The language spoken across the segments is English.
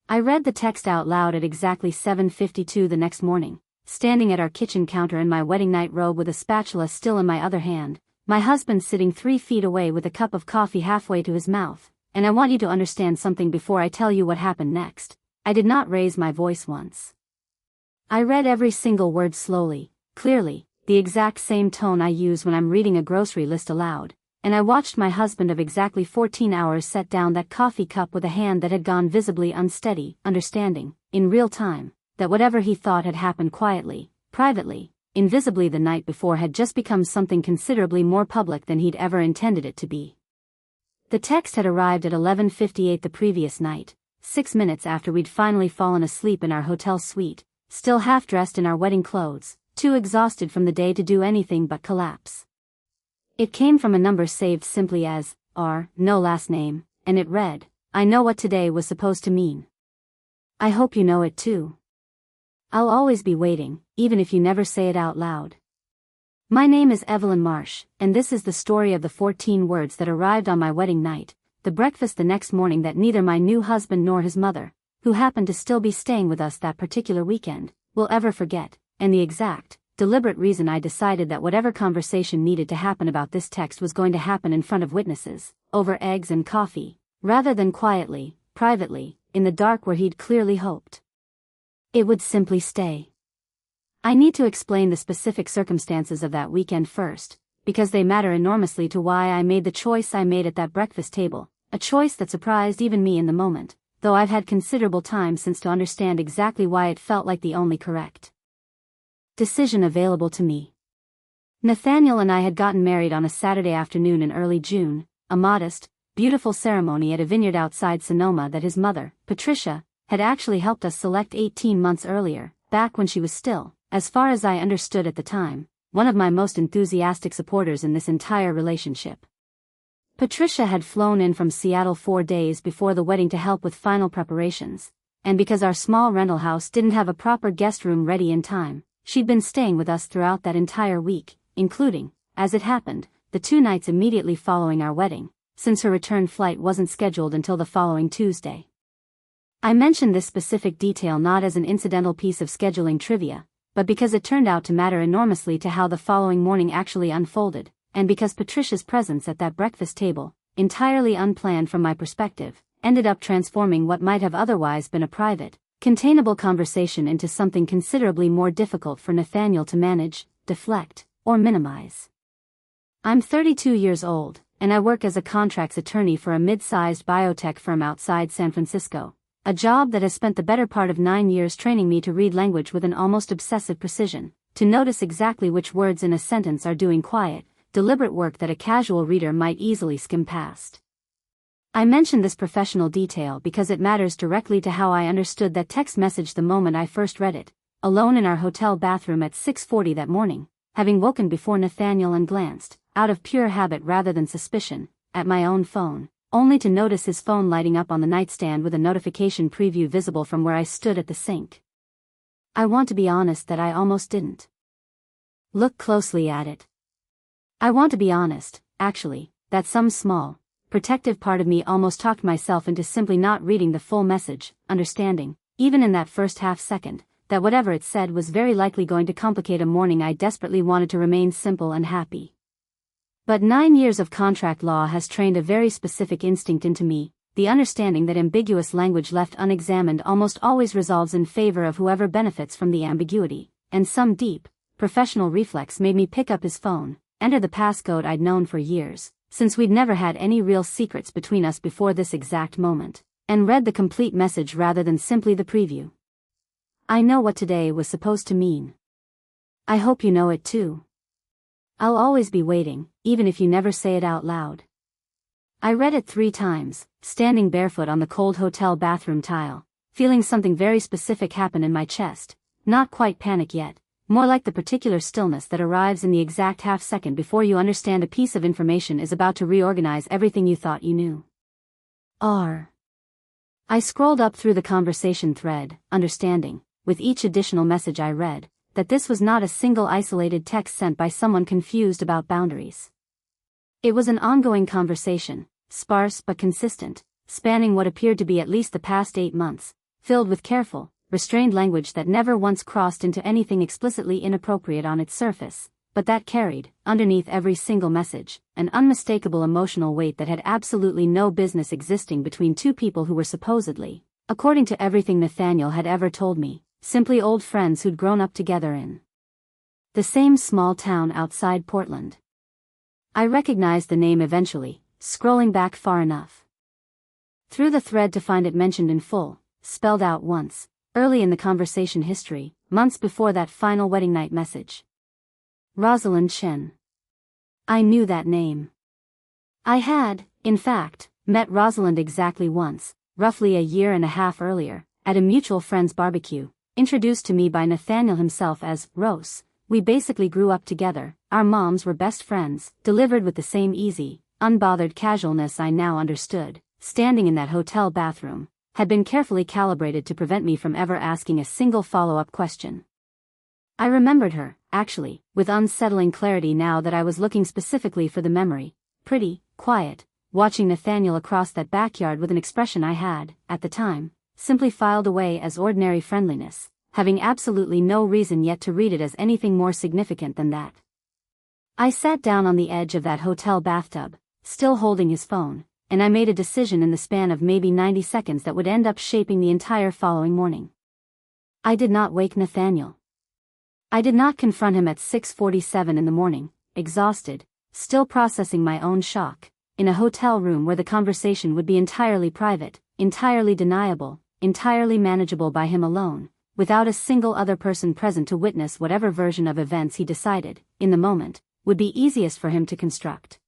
I read the text out loud at exactly 7:52 the next morning, standing at our kitchen counter in my wedding night robe with a spatula still in my other hand, my husband sitting 3 feet away with a cup of coffee halfway to his mouth. And I want you to understand something before I tell you what happened next. I did not raise my voice once. I read every single word slowly, clearly, the exact same tone I use when I'm reading a grocery list aloud, and I watched my husband of exactly 14 hours set down that coffee cup with a hand that had gone visibly unsteady, understanding, in real time, that whatever he thought had happened quietly, privately, invisibly the night before had just become something considerably more public than he'd ever intended it to be. The text had arrived at 11:58 the previous night, 6 minutes after we'd finally fallen asleep in our hotel suite, still half-dressed in our wedding clothes, too exhausted from the day to do anything but collapse. It came from a number saved simply as R, no last name, and it read, "I know what today was supposed to mean. I hope you know it too. I'll always be waiting, even if you never say it out loud. My name is Evelyn Marsh, and this is the story of the 14 words that arrived on my wedding night, the breakfast the next morning that neither my new husband nor his mother, who happened to still be staying with us that particular weekend, will ever forget, and the exact, deliberate reason I decided that whatever conversation needed to happen about this text was going to happen in front of witnesses, over eggs and coffee, rather than quietly, privately, in the dark where he'd clearly hoped it would simply stay. I need to explain the specific circumstances of that weekend first, because they matter enormously to why I made the choice I made at that breakfast table, a choice that surprised even me in the moment, though I've had considerable time since to understand exactly why it felt like the only correct decision available to me. Nathaniel and I had gotten married on a Saturday afternoon in early June, a modest, beautiful ceremony at a vineyard outside Sonoma that his mother, Patricia, had actually helped us select 18 months earlier, back when she was still, as far as I understood at the time, one of my most enthusiastic supporters in this entire relationship. Patricia had flown in from Seattle 4 days before the wedding to help with final preparations, and because our small rental house didn't have a proper guest room ready in time, she'd been staying with us throughout that entire week, including, as it happened, the 2 nights immediately following our wedding, since her return flight wasn't scheduled until the following Tuesday. I mention this specific detail not as an incidental piece of scheduling trivia, but because it turned out to matter enormously to how the following morning actually unfolded, and because Patricia's presence at that breakfast table, entirely unplanned from my perspective, ended up transforming what might have otherwise been a private, containable conversation into something considerably more difficult for Nathaniel to manage, deflect, or minimize. I'm 32 years old, and I work as a contracts attorney for a mid-sized biotech firm outside San Francisco, a job that has spent the better part of 9 years training me to read language with an almost obsessive precision, to notice exactly which words in a sentence are doing quiet, deliberate work that a casual reader might easily skim past. I mention this professional detail because it matters directly to how I understood that text message the moment I first read it, alone in our hotel bathroom at 6:40 that morning, having woken before Nathaniel and glanced, out of pure habit rather than suspicion, at my own phone, only to notice his phone lighting up on the nightstand with a notification preview visible from where I stood at the sink. I want to be honest that I almost didn't look closely at it. I want to be honest, actually, that some small, protective part of me almost talked myself into simply not reading the full message, understanding, even in that first half second, that whatever it said was very likely going to complicate a morning I desperately wanted to remain simple and happy. But 9 years of contract law has trained a very specific instinct into me, the understanding that ambiguous language left unexamined almost always resolves in favor of whoever benefits from the ambiguity, and some deep, professional reflex made me pick up his phone, enter the passcode I'd known for years, since we'd never had any real secrets between us before this exact moment, and read the complete message rather than simply the preview. I know what today was supposed to mean. I hope you know it too. I'll always be waiting, even if you never say it out loud. I read it 3 times, standing barefoot on the cold hotel bathroom tile, feeling something very specific happen in my chest, not quite panic yet, more like the particular stillness that arrives in the exact half second before you understand a piece of information is about to reorganize everything you thought you knew. I scrolled up through the conversation thread, understanding, with each additional message I read, that this was not a single isolated text sent by someone confused about boundaries. It was an ongoing conversation, sparse but consistent, spanning what appeared to be at least the past 8 months, filled with careful, restrained language that never once crossed into anything explicitly inappropriate on its surface, but that carried, underneath every single message, an unmistakable emotional weight that had absolutely no business existing between two people who were supposedly, according to everything Nathaniel had ever told me, simply old friends who'd grown up together in the same small town outside Portland. I recognized the name eventually, scrolling back far enough through the thread to find it mentioned in full, spelled out once, early in the conversation history, months before that final wedding night message. Rosalind Chen. I knew that name. I had, in fact, met Rosalind exactly once, roughly a year and a half earlier, at a mutual friend's barbecue, introduced to me by Nathaniel himself as Rose. We basically grew up together, our moms were best friends, delivered with the same easy, unbothered casualness I now understood, standing in that hotel bathroom, had been carefully calibrated to prevent me from ever asking a single follow-up question. I remembered her, actually, with unsettling clarity now that I was looking specifically for the memory, pretty, quiet, watching Nathaniel across that backyard with an expression I had, at the time, simply filed away as ordinary friendliness, having absolutely no reason yet to read it as anything more significant than that. I sat down on the edge of that hotel bathtub, still holding his phone, and I made a decision in the span of maybe 90 seconds that would end up shaping the entire following morning. I did not wake Nathaniel. I did not confront him at 6:47 in the morning, exhausted, still processing my own shock, in a hotel room where the conversation would be entirely private, entirely deniable, entirely manageable by him alone, without a single other person present to witness whatever version of events he decided, in the moment, would be easiest for him to construct.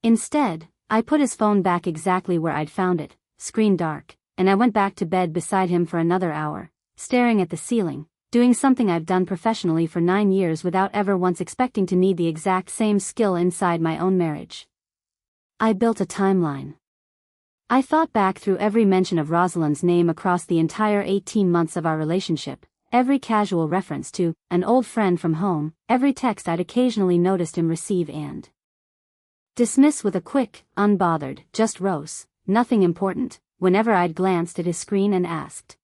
Instead, I put his phone back exactly where I'd found it, screen dark, and I went back to bed beside him for another hour, staring at the ceiling, doing something I've done professionally for 9 years without ever once expecting to need the exact same skill inside my own marriage. I built a timeline. I thought back through every mention of Rosalind's name across the entire 18 months of our relationship, every casual reference to an old friend from home, every text I'd occasionally noticed him receive and dismiss with a quick, unbothered, just Rose, nothing important, whenever I'd glanced at his screen and asked.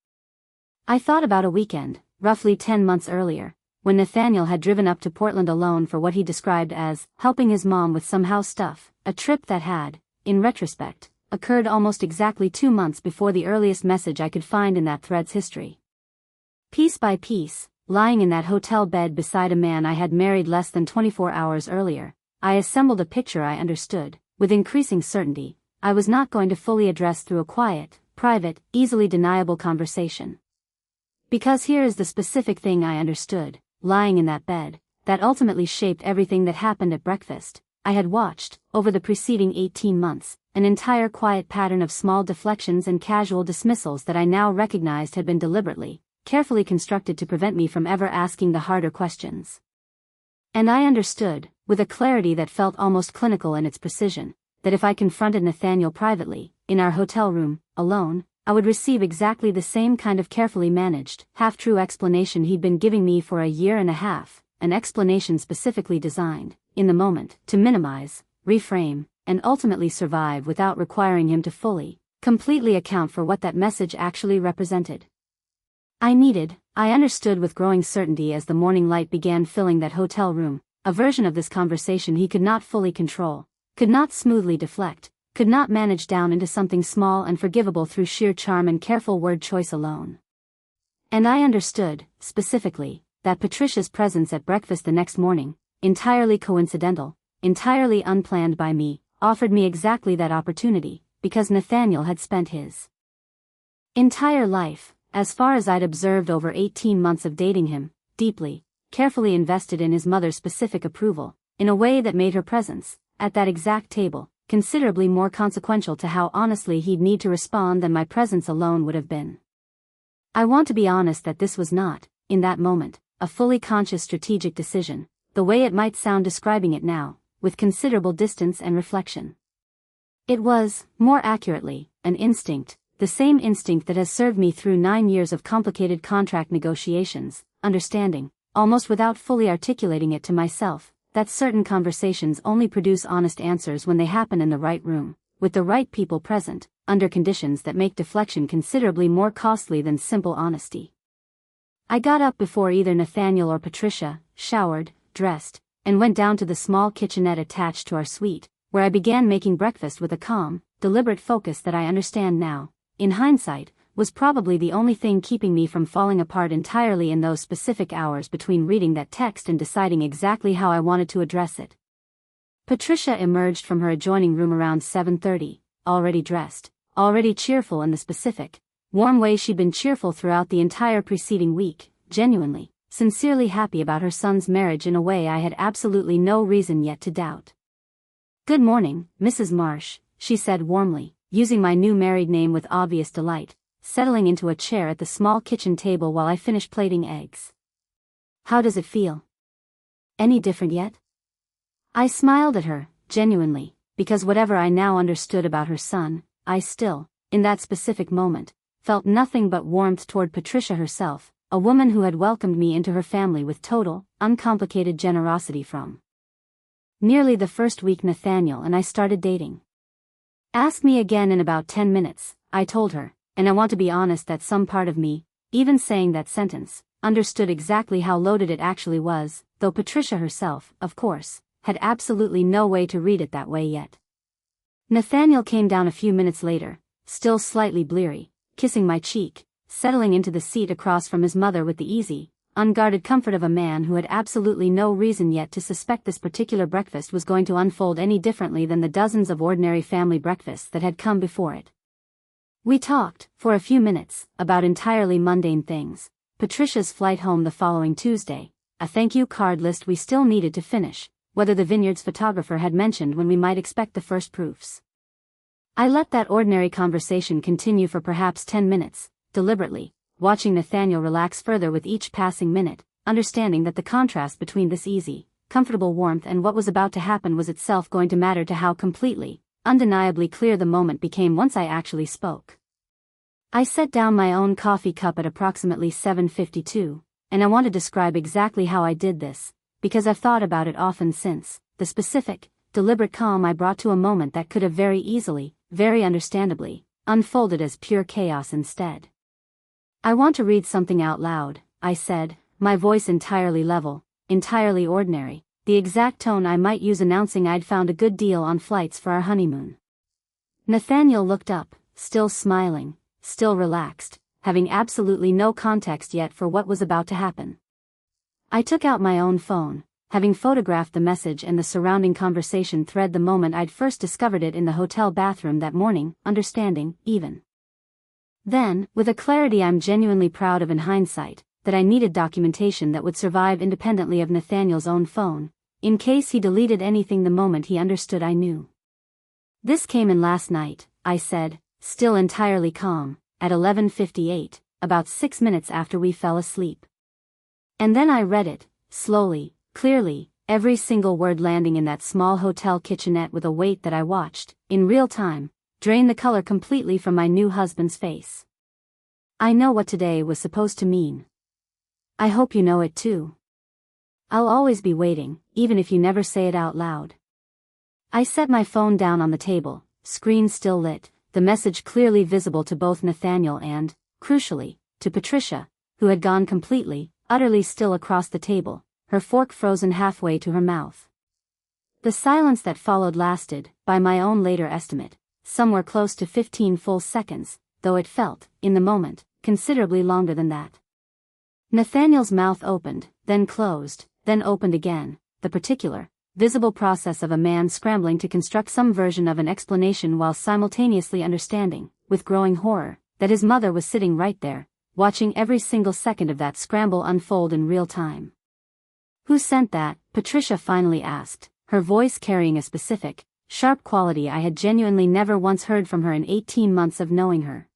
I thought about a weekend, roughly 10 months earlier, when Nathaniel had driven up to Portland alone for what he described as helping his mom with some house stuff, a trip that had, in retrospect, occurred almost exactly 2 months before the earliest message I could find in that thread's history. Piece by piece, lying in that hotel bed beside a man I had married less than 24 hours earlier, I assembled a picture I understood, with increasing certainty, I was not going to fully address through a quiet, private, easily deniable conversation. Because here is the specific thing I understood, lying in that bed, that ultimately shaped everything that happened at breakfast. I had watched, over the preceding 18 months, an entire quiet pattern of small deflections and casual dismissals that I now recognized had been deliberately, carefully constructed to prevent me from ever asking the harder questions. And I understood, with a clarity that felt almost clinical in its precision, that if I confronted Nathaniel privately, in our hotel room, alone, I would receive exactly the same kind of carefully managed, half-true explanation he'd been giving me for a year and a half, an explanation specifically designed, in the moment, to minimize, reframe, and ultimately survive without requiring him to fully, completely account for what that message actually represented. I understood with growing certainty as the morning light began filling that hotel room, a version of this conversation he could not fully control, could not smoothly deflect, could not manage down into something small and forgivable through sheer charm and careful word choice alone. And I understood, specifically, that Patricia's presence at breakfast the next morning, entirely coincidental, entirely unplanned by me, offered me exactly that opportunity, because Nathaniel had spent his entire life, as far as I'd observed over 18 months of dating him, deeply, carefully invested in his mother's specific approval, in a way that made her presence, at that exact table, considerably more consequential to how honestly he'd need to respond than my presence alone would have been. I want to be honest that this was not, in that moment, a fully conscious strategic decision, the way it might sound describing it now, with considerable distance and reflection. It was, more accurately, an instinct, the same instinct that has served me through 9 years of complicated contract negotiations, understanding, almost without fully articulating it to myself, that certain conversations only produce honest answers when they happen in the right room, with the right people present, under conditions that make deflection considerably more costly than simple honesty. I got up before either Nathaniel or Patricia, showered, dressed, and went down to the small kitchenette attached to our suite, where I began making breakfast with a calm, deliberate focus that I understand now, in hindsight, was probably the only thing keeping me from falling apart entirely in those specific hours between reading that text and deciding exactly how I wanted to address it. Patricia emerged from her adjoining room around 7:30, already dressed, already cheerful in the specific, warm way she'd been cheerful throughout the entire preceding week, genuinely, sincerely happy about her son's marriage in a way I had absolutely no reason yet to doubt. "Good morning, Mrs. Marsh," she said warmly, using my new married name with obvious delight, settling into a chair at the small kitchen table while I finished plating eggs. "How does it feel? Any different yet?" I smiled at her, genuinely, because whatever I now understood about her son, I still, in that specific moment, felt nothing but warmth toward Patricia herself, a woman who had welcomed me into her family with total, uncomplicated generosity from nearly the first week Nathaniel and I started dating. "Ask me again in about 10 minutes, I told her, and I want to be honest that some part of me, even saying that sentence, understood exactly how loaded it actually was, though Patricia herself, of course, had absolutely no way to read it that way yet. Nathaniel came down a few minutes later, still slightly bleary, kissing my cheek, settling into the seat across from his mother with the easy, unguarded comfort of a man who had absolutely no reason yet to suspect this particular breakfast was going to unfold any differently than the dozens of ordinary family breakfasts that had come before it. We talked, for a few minutes, about entirely mundane things, Patricia's flight home the following Tuesday, a thank you card list we still needed to finish, whether the vineyard's photographer had mentioned when we might expect the first proofs. I let that ordinary conversation continue for perhaps 10 minutes, deliberately, watching Nathaniel relax further with each passing minute, understanding that the contrast between this easy, comfortable warmth and what was about to happen was itself going to matter to how completely, undeniably clear the moment became once I actually spoke. I set down my own coffee cup at approximately 7:52, and I want to describe exactly how I did this, because I've thought about it often since, the specific, deliberate calm I brought to a moment that could have very easily, very understandably, unfolded as pure chaos instead. "I want to read something out loud," I said, my voice entirely level, entirely ordinary, the exact tone I might use announcing I'd found a good deal on flights for our honeymoon. Nathaniel looked up, still smiling, still relaxed, having absolutely no context yet for what was about to happen. I took out my own phone, having photographed the message and the surrounding conversation thread the moment I'd first discovered it in the hotel bathroom that morning, understanding, even then, with a clarity I'm genuinely proud of in hindsight, that I needed documentation that would survive independently of Nathaniel's own phone, in case he deleted anything the moment he understood I knew. "This came in last night," I said, still entirely calm, at 11:58, about 6 minutes after we fell asleep. And then I read it, slowly, clearly, every single word landing in that small hotel kitchenette with a weight that I watched, in real time, drain the color completely from my new husband's face. "I know what today was supposed to mean. I hope you know it too. I'll always be waiting, even if you never say it out loud." I set my phone down on the table, screen still lit, the message clearly visible to both Nathaniel and, crucially, to Patricia, who had gone completely, utterly still across the table, her fork frozen halfway to her mouth. The silence that followed lasted, by my own later estimate, somewhere close to 15 full seconds, though it felt, in the moment, considerably longer than that. Nathaniel's mouth opened, then closed, then opened again, the particular, visible process of a man scrambling to construct some version of an explanation while simultaneously understanding, with growing horror, that his mother was sitting right there, watching every single second of that scramble unfold in real time. "Who sent that?" Patricia finally asked, her voice carrying a specific, sharp quality I had genuinely never once heard from her in 18 months of knowing her.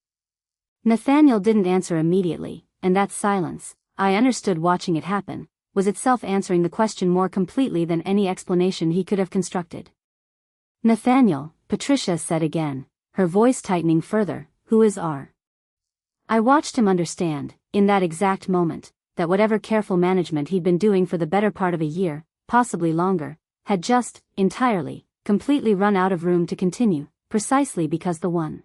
Nathaniel didn't answer immediately, and that silence, I understood watching it happen, was itself answering the question more completely than any explanation he could have constructed. "Nathaniel," Patricia said again, her voice tightening further, "who is R?" I watched him understand, in that exact moment, that whatever careful management he'd been doing for the better part of a year, possibly longer, had just, entirely, completely run out of room to continue, precisely because the one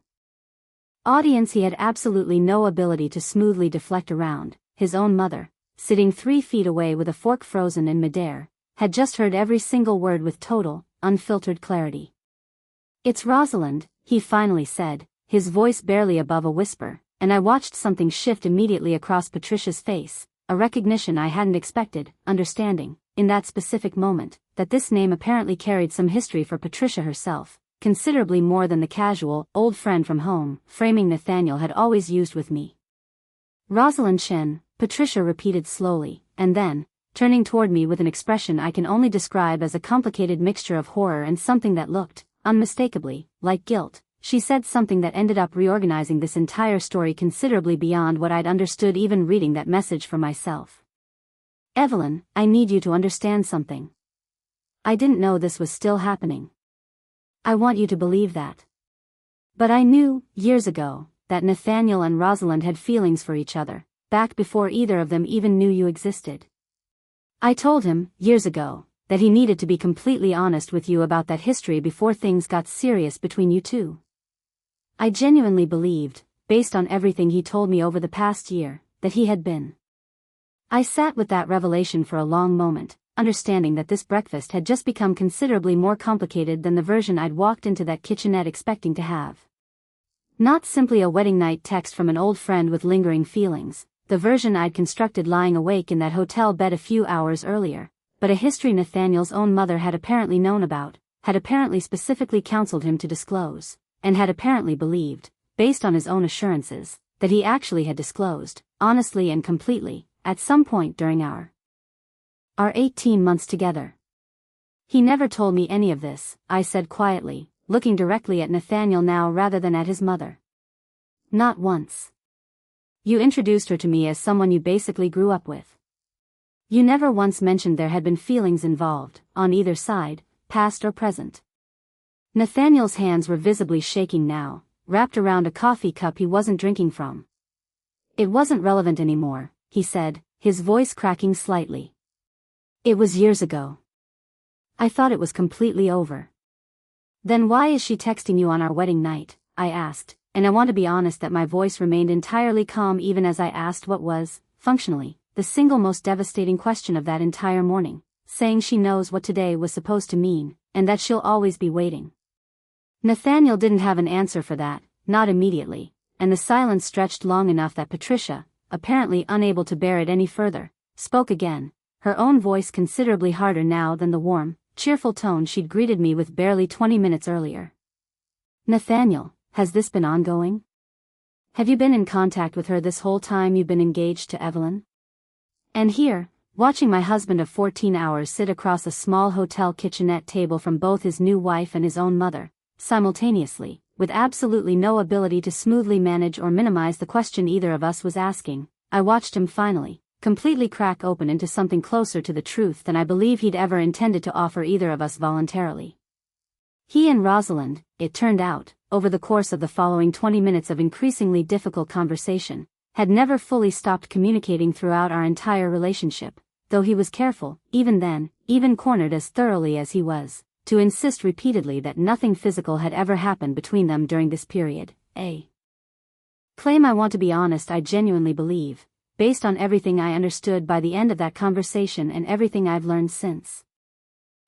audience he had absolutely no ability to smoothly deflect around. His own mother, sitting 3 feet away with a fork frozen in midair, had just heard every single word with total, unfiltered clarity. "It's Rosalind," he finally said, his voice barely above a whisper, and I watched something shift immediately across Patricia's face, a recognition I hadn't expected, understanding, in that specific moment, that this name apparently carried some history for Patricia herself, considerably more than the casual, old friend from home, framing Nathaniel had always used with me. "Rosalind Chen," Patricia repeated slowly, and then, turning toward me with an expression I can only describe as a complicated mixture of horror and something that looked, unmistakably, like guilt, she said something that ended up reorganizing this entire story considerably beyond what I'd understood even reading that message for myself. "Evelyn, I need you to understand something. I didn't know this was still happening. I want you to believe that. But I knew, years ago, that Nathaniel and Rosalind had feelings for each other, back before either of them even knew you existed. I told him, years ago, that he needed to be completely honest with you about that history before things got serious between you two. I genuinely believed, based on everything he told me over the past year, that he had been." I sat with that revelation for a long moment, understanding that this breakfast had just become considerably more complicated than the version I'd walked into that kitchenette expecting to have. Not simply a wedding night text from an old friend with lingering feelings, the version I'd constructed lying awake in that hotel bed a few hours earlier, but a history Nathaniel's own mother had apparently known about, had apparently specifically counseled him to disclose, and had apparently believed, based on his own assurances, that he actually had disclosed, honestly and completely, at some point during our 18 months together. "He never told me any of this," I said quietly, looking directly at Nathaniel now rather than at his mother. "Not once. You introduced her to me as someone you basically grew up with. You never once mentioned there had been feelings involved, on either side, past or present." Nathaniel's hands were visibly shaking now, wrapped around a coffee cup he wasn't drinking from. "It wasn't relevant anymore," he said, his voice cracking slightly. "It was years ago. I thought it was completely over." "Then why is she texting you on our wedding night?" I asked, and I want to be honest that my voice remained entirely calm even as I asked what was, functionally, the single most devastating question of that entire morning, saying she knows what today was supposed to mean, and that she'll always be waiting. Nathaniel didn't have an answer for that, not immediately, and the silence stretched long enough that Patricia, apparently unable to bear it any further, spoke again, her own voice considerably harder now than the warm, cheerful tone she'd greeted me with barely 20 minutes earlier. "Nathaniel, has this been ongoing? Have you been in contact with her this whole time you've been engaged to Evelyn?" And here, watching my husband of 14 hours sit across a small hotel kitchenette table from both his new wife and his own mother, simultaneously, with absolutely no ability to smoothly manage or minimize the question either of us was asking, I watched him finally, completely crack open into something closer to the truth than I believe he'd ever intended to offer either of us voluntarily. He and Rosalind, it turned out, over the course of the following 20 minutes of increasingly difficult conversation, had never fully stopped communicating throughout our entire relationship, though he was careful, even then, even cornered as thoroughly as he was, to insist repeatedly that nothing physical had ever happened between them during this period, a claim I want to be honest I genuinely believe, based on everything I understood by the end of that conversation and everything I've learned since.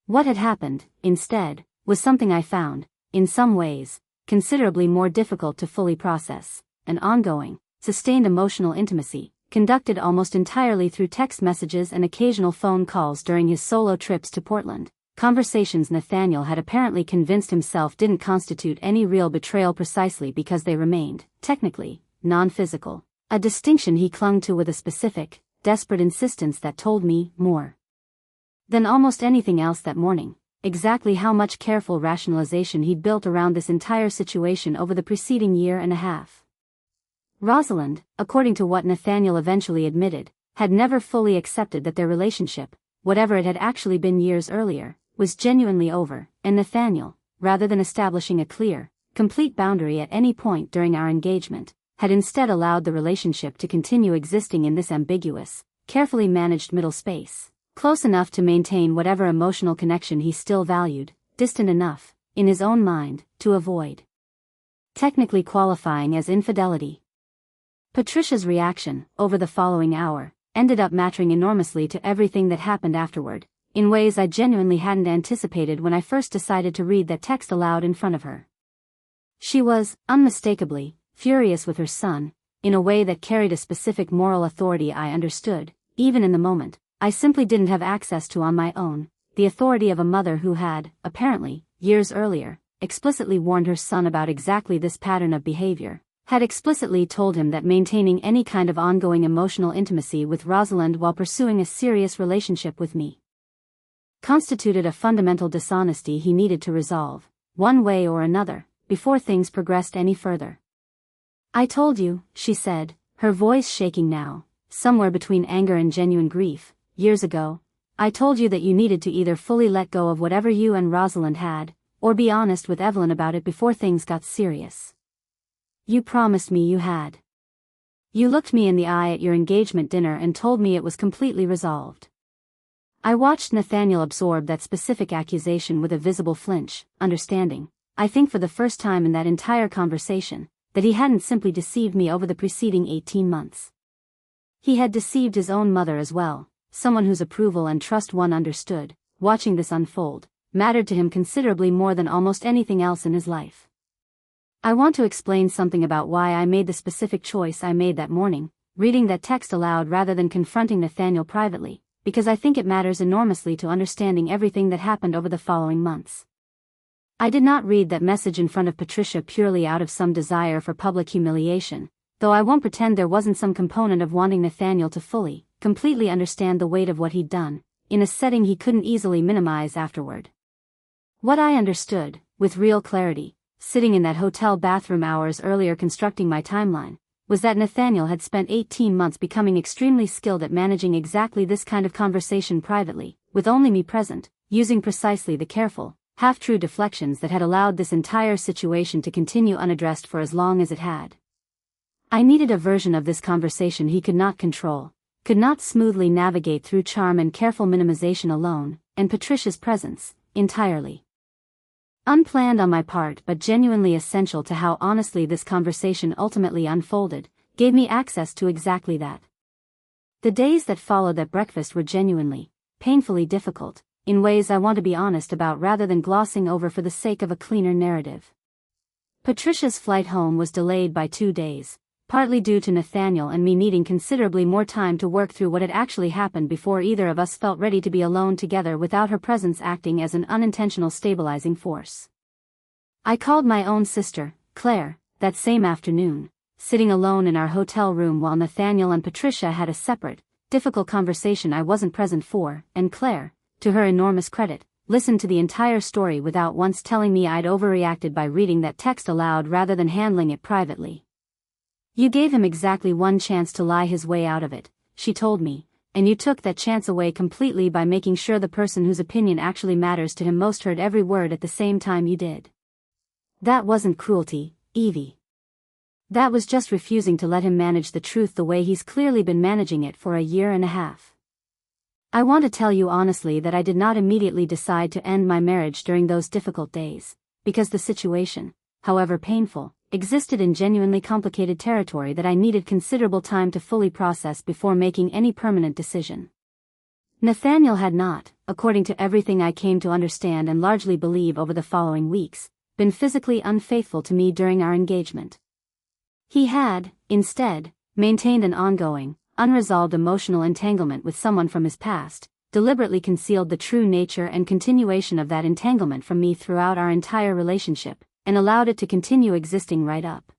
What had happened, instead, was something I found, in some ways, considerably more difficult to fully process, an ongoing, sustained emotional intimacy, conducted almost entirely through text messages and occasional phone calls during his solo trips to Portland. Conversations Nathaniel had apparently convinced himself didn't constitute any real betrayal precisely because they remained, technically, non-physical, a distinction he clung to with a specific, desperate insistence that told me more than almost anything else that morning, exactly how much careful rationalization he'd built around this entire situation over the preceding year and a half. Rosalind, according to what Nathaniel eventually admitted, had never fully accepted that their relationship, whatever it had actually been years earlier, was genuinely over, and Nathaniel, rather than establishing a clear, complete boundary at any point during our engagement, had instead allowed the relationship to continue existing in this ambiguous, carefully managed middle space, close enough to maintain whatever emotional connection he still valued, distant enough, in his own mind, to avoid technically qualifying as infidelity. Patricia's reaction, over the following hour, ended up mattering enormously to everything that happened afterward, in ways I genuinely hadn't anticipated when I first decided to read that text aloud in front of her. She was, unmistakably, furious with her son, in a way that carried a specific moral authority I understood, even in the moment, I simply didn't have access to on my own, the authority of a mother who had, apparently, years earlier, explicitly warned her son about exactly this pattern of behavior, had explicitly told him that maintaining any kind of ongoing emotional intimacy with Rosalind while pursuing a serious relationship with me constituted a fundamental dishonesty he needed to resolve, one way or another, before things progressed any further. "I told you," she said, her voice shaking now, somewhere between anger and genuine grief, "years ago, I told you that you needed to either fully let go of whatever you and Rosalind had, or be honest with Evelyn about it before things got serious. You promised me you had. You looked me in the eye at your engagement dinner and told me it was completely resolved." I watched Nathaniel absorb that specific accusation with a visible flinch, understanding, I think for the first time in that entire conversation, that he hadn't simply deceived me over the preceding 18 months. He had deceived his own mother as well, someone whose approval and trust one understood, watching this unfold, mattered to him considerably more than almost anything else in his life. I want to explain something about why I made the specific choice I made that morning, reading that text aloud rather than confronting Nathaniel privately, because I think it matters enormously to understanding everything that happened over the following months. I did not read that message in front of Patricia purely out of some desire for public humiliation, though I won't pretend there wasn't some component of wanting Nathaniel to fully, completely understand the weight of what he'd done, in a setting he couldn't easily minimize afterward. What I understood, with real clarity, sitting in that hotel bathroom hours earlier constructing my timeline, was that Nathaniel had spent 18 months becoming extremely skilled at managing exactly this kind of conversation privately, with only me present, using precisely the careful, half-true deflections that had allowed this entire situation to continue unaddressed for as long as it had. I needed a version of this conversation he could not control, could not smoothly navigate through charm and careful minimization alone, and Patricia's presence, entirely. Unplanned on my part but genuinely essential to how honestly this conversation ultimately unfolded, gave me access to exactly that. The days that followed that breakfast were genuinely, painfully difficult, in ways I want to be honest about rather than glossing over for the sake of a cleaner narrative. Patricia's flight home was delayed by 2 days, partly due to Nathaniel and me needing considerably more time to work through what had actually happened before either of us felt ready to be alone together without her presence acting as an unintentional stabilizing force. I called my own sister, Claire, that same afternoon, sitting alone in our hotel room while Nathaniel and Patricia had a separate, difficult conversation I wasn't present for, and Claire, to her enormous credit, listened to the entire story without once telling me I'd overreacted by reading that text aloud rather than handling it privately. "You gave him exactly one chance to lie his way out of it," she told me, "and you took that chance away completely by making sure the person whose opinion actually matters to him most heard every word at the same time you did. That wasn't cruelty, Evie. That was just refusing to let him manage the truth the way he's clearly been managing it for a year and a half. I want to tell you honestly that I did not immediately decide to end my marriage during those difficult days, because the situation, however painful, existed in genuinely complicated territory that I needed considerable time to fully process before making any permanent decision. Nathaniel had not, according to everything I came to understand and largely believe over the following weeks, been physically unfaithful to me during our engagement. He had, instead, maintained an ongoing, unresolved emotional entanglement with someone from his past, deliberately concealed the true nature and continuation of that entanglement from me throughout our entire relationship, and allowed it to continue existing right up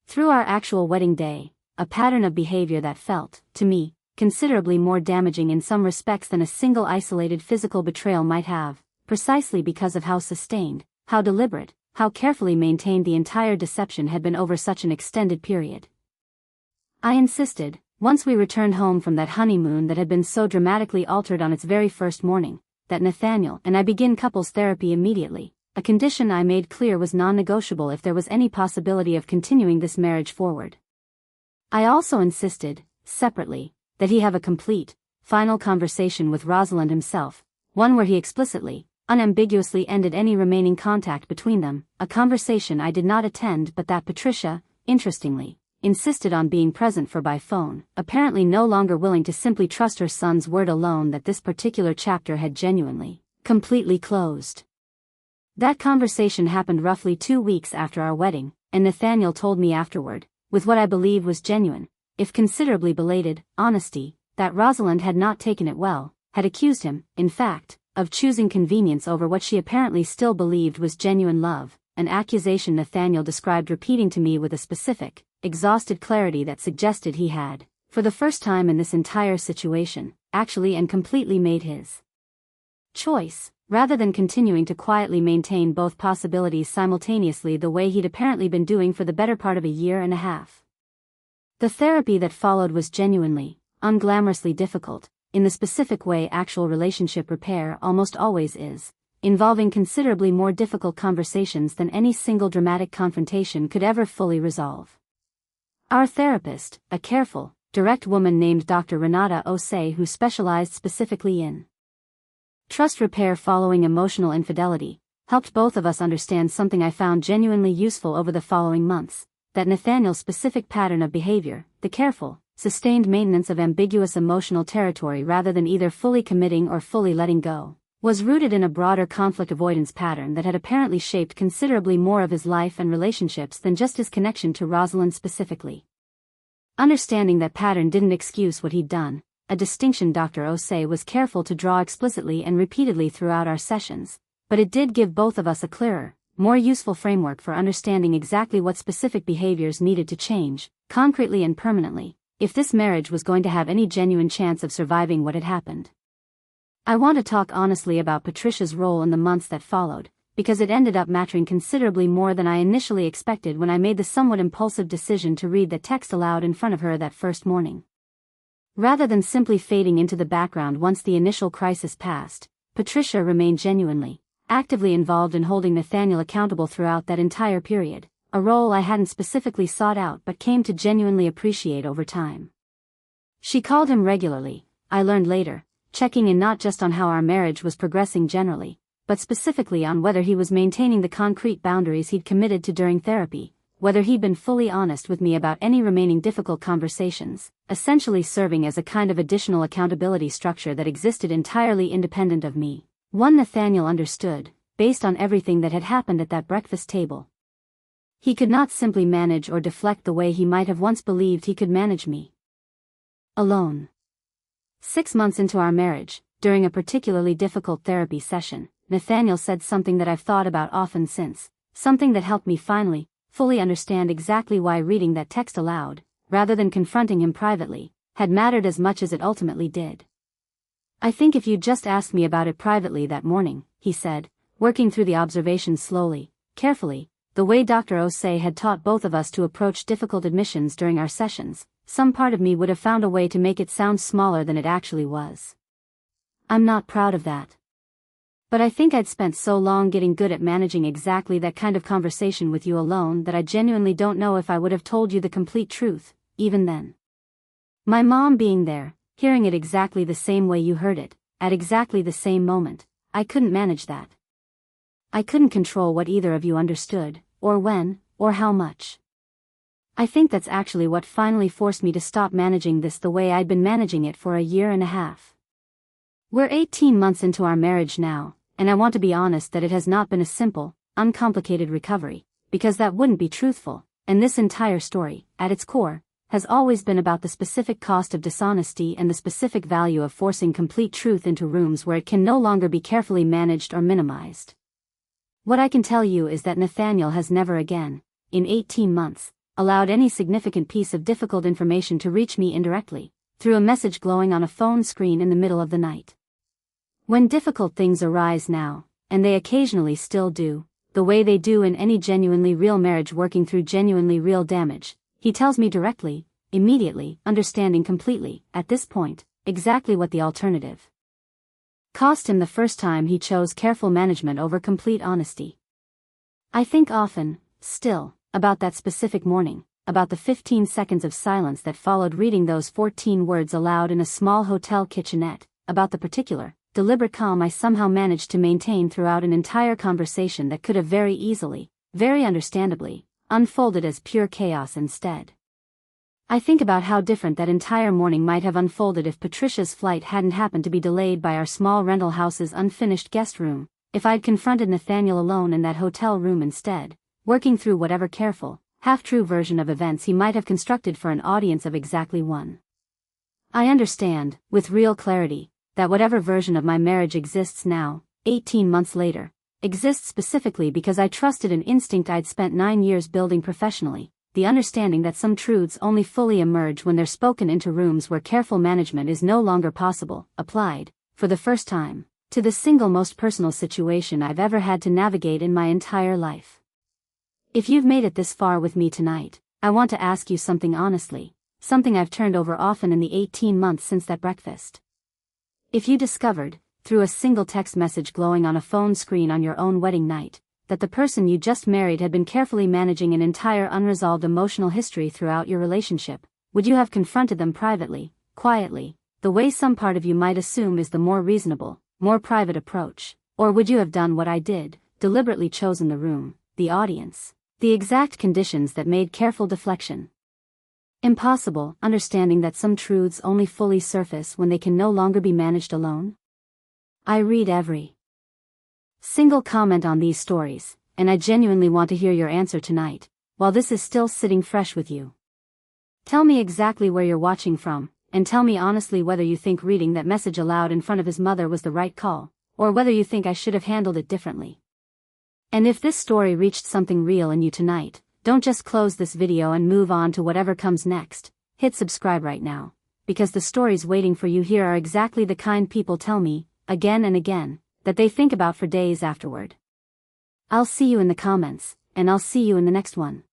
through our actual wedding day, a pattern of behavior that felt, to me, considerably more damaging in some respects than a single isolated physical betrayal might have, precisely because of how sustained, how deliberate, how carefully maintained the entire deception had been over such an extended period. I insisted, once we returned home from that honeymoon that had been so dramatically altered on its very first morning, that Nathaniel and I begin couples therapy immediately, a condition I made clear was non-negotiable if there was any possibility of continuing this marriage forward. I also insisted, separately, that he have a complete, final conversation with Rosalind himself, one where he explicitly, unambiguously ended any remaining contact between them, a conversation I did not attend but that Patricia, interestingly, insisted on being present for by phone, apparently no longer willing to simply trust her son's word alone that this particular chapter had genuinely, completely closed. That conversation happened roughly 2 weeks after our wedding, and Nathaniel told me afterward, with what I believe was genuine, if considerably belated, honesty, that Rosalind had not taken it well, had accused him, in fact, of choosing convenience over what she apparently still believed was genuine love, an accusation Nathaniel described repeating to me with a specific, exhausted clarity that suggested he had, for the first time in this entire situation, actually and completely made his choice, rather than continuing to quietly maintain both possibilities simultaneously the way he'd apparently been doing for the better part of a year and a half. The therapy that followed was genuinely, unglamorously difficult, in the specific way actual relationship repair almost always is, involving considerably more difficult conversations than any single dramatic confrontation could ever fully resolve. Our therapist, a careful, direct woman named Dr. Renata Osei who specialized specifically in trust repair following emotional infidelity, helped both of us understand something I found genuinely useful over the following months, that Nathaniel's specific pattern of behavior, the careful, sustained maintenance of ambiguous emotional territory rather than either fully committing or fully letting go, was rooted in a broader conflict avoidance pattern that had apparently shaped considerably more of his life and relationships than just his connection to Rosalind specifically. Understanding that pattern didn't excuse what he'd done, a distinction Dr. Osei was careful to draw explicitly and repeatedly throughout our sessions, but it did give both of us a clearer, more useful framework for understanding exactly what specific behaviors needed to change, concretely and permanently, if this marriage was going to have any genuine chance of surviving what had happened. I want to talk honestly about Patricia's role in the months that followed, because it ended up mattering considerably more than I initially expected when I made the somewhat impulsive decision to read the text aloud in front of her that first morning. Rather than simply fading into the background once the initial crisis passed, Patricia remained genuinely, actively involved in holding Nathaniel accountable throughout that entire period, a role I hadn't specifically sought out but came to genuinely appreciate over time. She called him regularly, I learned later, checking in not just on how our marriage was progressing generally, but specifically on whether he was maintaining the concrete boundaries he'd committed to during therapy, whether he'd been fully honest with me about any remaining difficult conversations, essentially serving as a kind of additional accountability structure that existed entirely independent of me. One Nathaniel understood, based on everything that had happened at that breakfast table. He could not simply manage or deflect the way he might have once believed he could manage me. Alone. 6 months into our marriage, during a particularly difficult therapy session, Nathaniel said something that I've thought about often since, something that helped me finally, fully understand exactly why reading that text aloud, rather than confronting him privately, had mattered as much as it ultimately did. I think if you'd just asked me about it privately that morning, he said, working through the observations slowly, carefully, the way Dr. Osei had taught both of us to approach difficult admissions during our sessions, some part of me would have found a way to make it sound smaller than it actually was. I'm not proud of that. But I think I'd spent so long getting good at managing exactly that kind of conversation with you alone that I genuinely don't know if I would have told you the complete truth, even then. My mom being there, hearing it exactly the same way you heard it, at exactly the same moment, I couldn't manage that. I couldn't control what either of you understood, or when, or how much. I think that's actually what finally forced me to stop managing this the way I'd been managing it for a year and a half. We're 18 months into our marriage now, and I want to be honest that it has not been a simple, uncomplicated recovery, because that wouldn't be truthful, and this entire story, at its core, has always been about the specific cost of dishonesty and the specific value of forcing complete truth into rooms where it can no longer be carefully managed or minimized. What I can tell you is that Nathaniel has never again, in 18 months, allowed any significant piece of difficult information to reach me indirectly, through a message glowing on a phone screen in the middle of the night. When difficult things arise now, and they occasionally still do, the way they do in any genuinely real marriage working through genuinely real damage, he tells me directly, immediately, understanding completely, at this point, exactly what the alternative cost him the first time he chose careful management over complete honesty. I think often, still, about that specific morning, about the 15 seconds of silence that followed reading those 14 words aloud in a small hotel kitchenette, about the particular, deliberate calm I somehow managed to maintain throughout an entire conversation that could have very easily, very understandably, unfolded as pure chaos instead. I think about how different that entire morning might have unfolded if Patricia's flight hadn't happened to be delayed by our small rental house's unfinished guest room, if I'd confronted Nathaniel alone in that hotel room instead, working through whatever careful, half-true version of events he might have constructed for an audience of exactly one. I understand, with real clarity, that whatever version of my marriage exists now, 18 months later, exists specifically because I trusted an instinct I'd spent 9 years building professionally, the understanding that some truths only fully emerge when they're spoken into rooms where careful management is no longer possible, applied, for the first time, to the single most personal situation I've ever had to navigate in my entire life. If you've made it this far with me tonight, I want to ask you something honestly, something I've turned over often in the 18 months since that breakfast. If you discovered, through a single text message glowing on a phone screen on your own wedding night, that the person you just married had been carefully managing an entire unresolved emotional history throughout your relationship, would you have confronted them privately, quietly, the way some part of you might assume is the more reasonable, more private approach, or would you have done what I did, deliberately chosen the room, the audience, the exact conditions that made careful deflection impossible, understanding that some truths only fully surface when they can no longer be managed alone? I read every single comment on these stories, and I genuinely want to hear your answer tonight, while this is still sitting fresh with you. Tell me exactly where you're watching from, and tell me honestly whether you think reading that message aloud in front of his mother was the right call, or whether you think I should have handled it differently. And if this story reached something real in you tonight, don't just close this video and move on to whatever comes next, hit subscribe right now, because the stories waiting for you here are exactly the kind people tell me, again and again, that they think about for days afterward. I'll see you in the comments, and I'll see you in the next one.